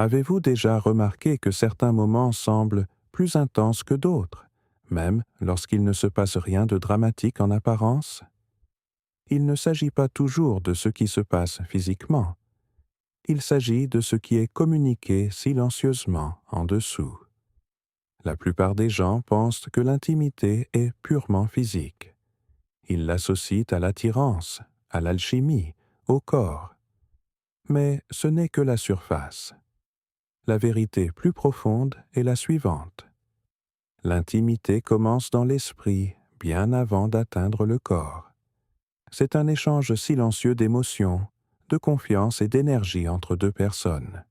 Avez-vous déjà remarqué que certains moments semblent plus intenses que d'autres, même lorsqu'il ne se passe rien de dramatique en apparence? Il ne s'agit pas toujours de ce qui se passe physiquement. Il s'agit de ce qui est communiqué silencieusement en dessous. La plupart des gens pensent que l'intimité est purement physique. Ils l'associent à l'attirance, à l'alchimie, au corps. Mais ce n'est que la surface. La vérité plus profonde est la suivante. L'intimité commence dans l'esprit bien avant d'atteindre le corps. C'est un échange silencieux d'émotions, de confiance et d'énergie entre deux personnes.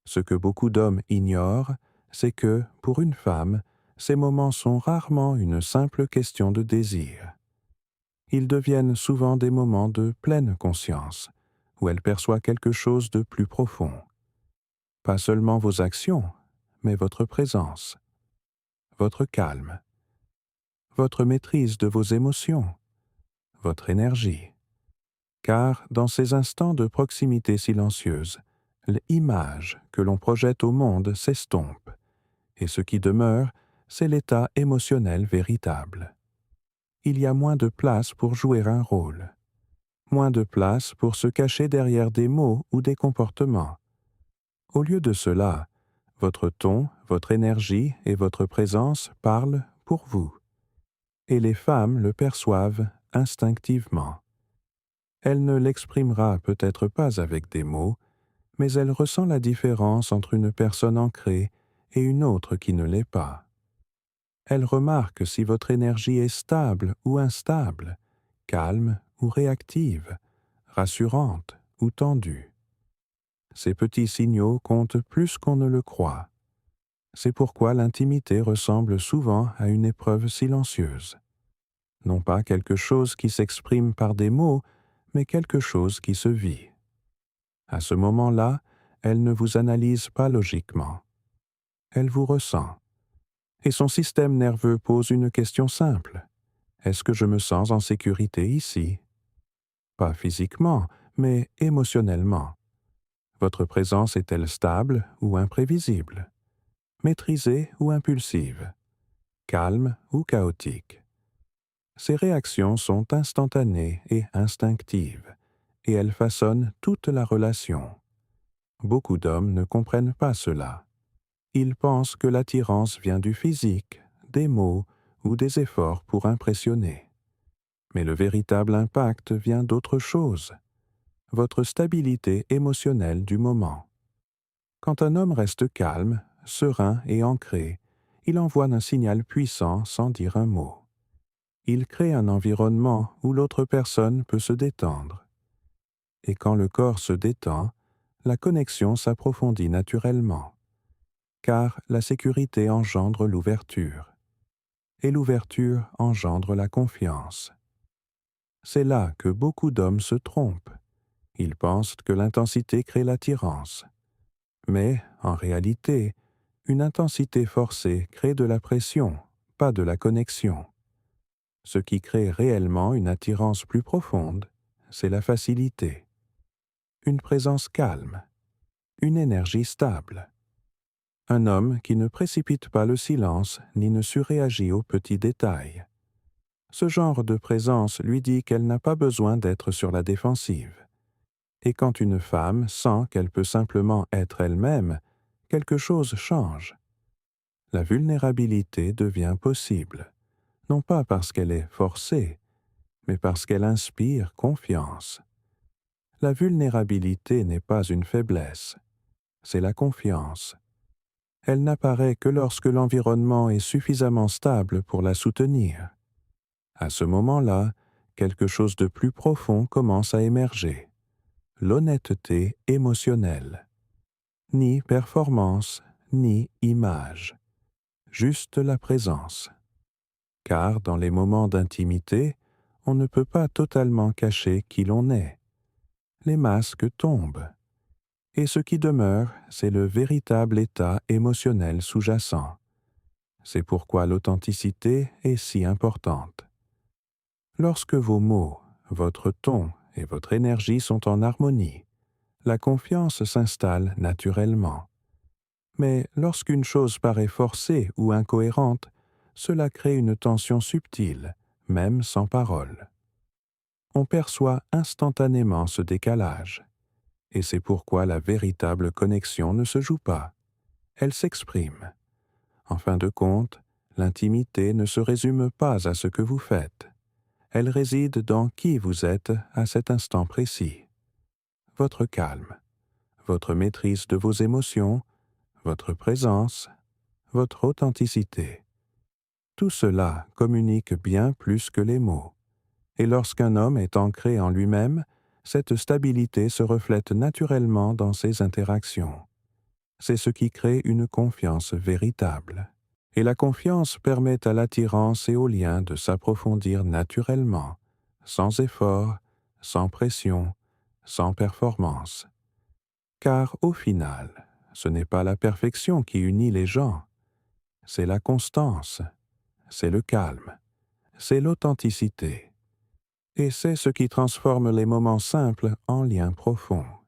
Ce que beaucoup d'hommes ignorent, c'est que, pour une femme, ces moments sont rarement une simple question de désir. Ils deviennent souvent des moments de pleine conscience, où elle perçoit quelque chose de plus profond. Pas seulement vos actions, mais votre présence, votre calme, votre maîtrise de vos émotions, votre énergie. Car dans ces instants de proximité silencieuse, l'image que l'on projette au monde s'estompe, et ce qui demeure, c'est l'état émotionnel véritable. Il y a moins de place pour jouer un rôle, moins de place pour se cacher derrière des mots ou des comportements. Au lieu de cela, votre ton, votre énergie et votre présence parlent pour vous. Et les femmes le perçoivent instinctivement. Elle ne l'exprimera peut-être pas avec des mots, mais elle ressent la différence entre une personne ancrée et une autre qui ne l'est pas. Elle remarque si votre énergie est stable ou instable, calme ou réactive, rassurante ou tendue. Ces petits signaux comptent plus qu'on ne le croit. C'est pourquoi l'intimité ressemble souvent à une épreuve silencieuse. Non pas quelque chose qui s'exprime par des mots, mais quelque chose qui se vit. À ce moment-là, elle ne vous analyse pas logiquement. Elle vous ressent. Et son système nerveux pose une question simple. Est-ce que je me sens en sécurité ici? Pas physiquement, mais émotionnellement. Votre présence est-elle stable ou imprévisible? Maîtrisée ou impulsive? Calme ou chaotique? Ces réactions sont instantanées et instinctives, et elles façonnent toute la relation. Beaucoup d'hommes ne comprennent pas cela. Ils pensent que l'attirance vient du physique, des mots ou des efforts pour impressionner. Mais le véritable impact vient d'autre chose, votre stabilité émotionnelle du moment. Quand un homme reste calme, serein et ancré, il envoie un signal puissant sans dire un mot. Il crée un environnement où l'autre personne peut se détendre. Et quand le corps se détend, la connexion s'approfondit naturellement, car la sécurité engendre l'ouverture, et l'ouverture engendre la confiance. C'est là que beaucoup d'hommes se trompent. Ils pensent que l'intensité crée l'attirance. Mais, en réalité, une intensité forcée crée de la pression, pas de la connexion. Ce qui crée réellement une attirance plus profonde, c'est la facilité. Une présence calme, une énergie stable. Un homme qui ne précipite pas le silence ni ne surréagit aux petits détails. Ce genre de présence lui dit qu'elle n'a pas besoin d'être sur la défensive. Et quand une femme sent qu'elle peut simplement être elle-même, quelque chose change. La vulnérabilité devient possible, non pas parce qu'elle est forcée, mais parce qu'elle inspire confiance. La vulnérabilité n'est pas une faiblesse, c'est la confiance. Elle n'apparaît que lorsque l'environnement est suffisamment stable pour la soutenir. À ce moment-là, quelque chose de plus profond commence à émerger. L'honnêteté émotionnelle. Ni performance, ni image. Juste la présence. Car dans les moments d'intimité, on ne peut pas totalement cacher qui l'on est. Les masques tombent. Et ce qui demeure, c'est le véritable état émotionnel sous-jacent. C'est pourquoi l'authenticité est si importante. Lorsque vos mots, votre ton et votre énergie sont en harmonie, la confiance s'installe naturellement. Mais lorsqu'une chose paraît forcée ou incohérente, cela crée une tension subtile, même sans parole. On perçoit instantanément ce décalage, et c'est pourquoi la véritable connexion ne se joue pas. Elle s'exprime. En fin de compte, l'intimité ne se résume pas à ce que vous faites. Elle réside dans qui vous êtes à cet instant précis. Votre calme, votre maîtrise de vos émotions, votre présence, votre authenticité. Tout cela communique bien plus que les mots. Et lorsqu'un homme est ancré en lui-même, cette stabilité se reflète naturellement dans ses interactions. C'est ce qui crée une confiance véritable. Et la confiance permet à l'attirance et au lien de s'approfondir naturellement, sans effort, sans pression, sans performance. Car au final, ce n'est pas la perfection qui unit les gens, c'est la constance, c'est le calme, c'est l'authenticité. Et c'est ce qui transforme les moments simples en liens profonds.